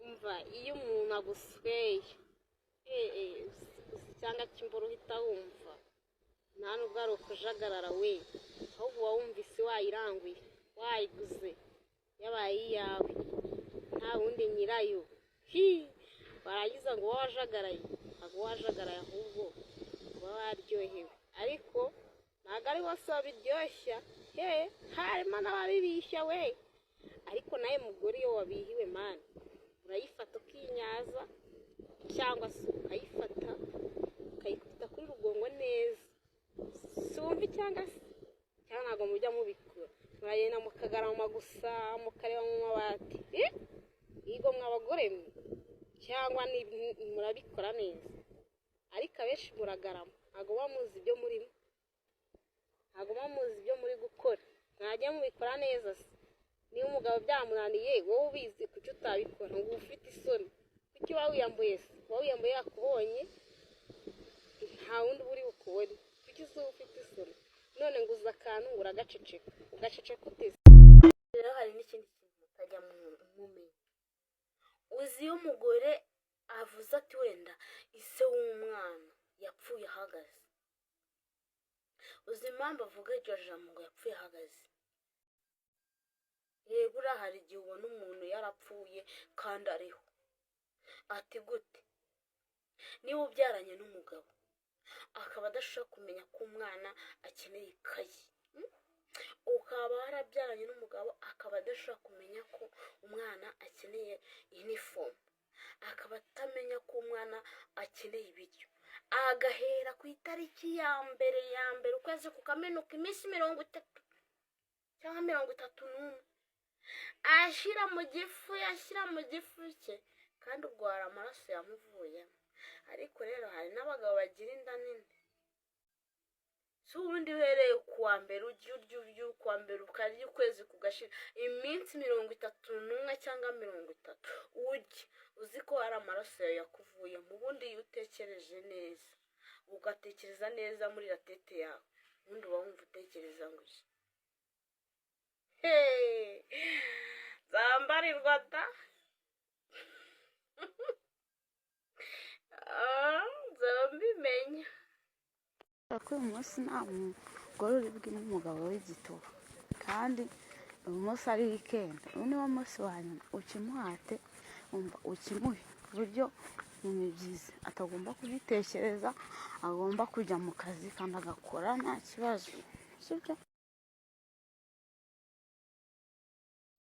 umva iyo umuntu agusweye cyangwa kimboro uhita wumva nta nubwo ari ukujagarara we ahubwo uba wumva isi wayiranguye wayiguze yabaye iyawe nta wundi nyirayo baragiza ngo wajagaraye ntabwo wajagaraye ahubwo uba waryohewe ariko ntabwo ari bose babiryoshya harimo n'ababibishya we ariko nawe mugore iyo wabihiwe mani urayifata ukinyaza cyangwa se ukayifata ukayikubita kuri rugongo neza si wumva cyangwa ntabwo mujya mubikora muragenda mukagarama gusa mukareba mu mabati yigo mw'abagore mwe cyangwa murabikora neza ariko abenshi muragarama ntabwo muba muzi ibyo murimo ntabwo muba muzi ibyo muri gukora mwajya mubikora neza se niba umugabo byamunaniye wowe ubizi kuki utabikora ngo ufite isoni kuki waba wiyambuye se waba wiyambuye yakubonye nta wundi uri bukubone kuki se ufite isoni none ngo uza akantu ngo ugaceceka uteze rero hari n'ikindi kintu mutajya mumenya uzi iyo umugore avuze ati wenda ise w'umwana yapfuye ahagaze uzi impamvu avuga iryo jambo ngo yapfuye ahagaze buriya hari igihe ubona umuntu yarapfuye kandi ariho ati gute niba ubyaranye n'umugabo akaba adashobora kumenya ko umwana akeneye ikayi ukaba warabyaranye n'umugabo akaba adashobora kumenya ko umwana akeneye inifomu akaba atamenya ko umwana akeneye ibiryo agahera ku itariki ya mbere ukwezi kukamenuka iminsi 30 cyangwa 31 ashyira mu gifu cye kandi ubwo hari amaraso yamuvuye ariko rero hari n'abagabo bagira inda nini si ubundi uhereye kuwa mbere urya kuwa mbere ukarya ukwezi kugashira iminsi 31 cyangwa 30 urya uzi ko hari amaraso yawe yakuvuye mu bundi iyo utekereje neza ugatekereza neza muri ratete yawe ubundi uba wumva utekereza ngo zambarirwa ta zombimenya ko uyu munsi nta mugore uri bw'ino umugabo w'igituba kandi uyu munsi ari weekend uyu niwo munsi wa nyuma ukimuhate ukimuhe ku buryo mu mibyizi atagomba kubitekereza agomba kujya mu kazi kandi agakora nta kibazo sibyo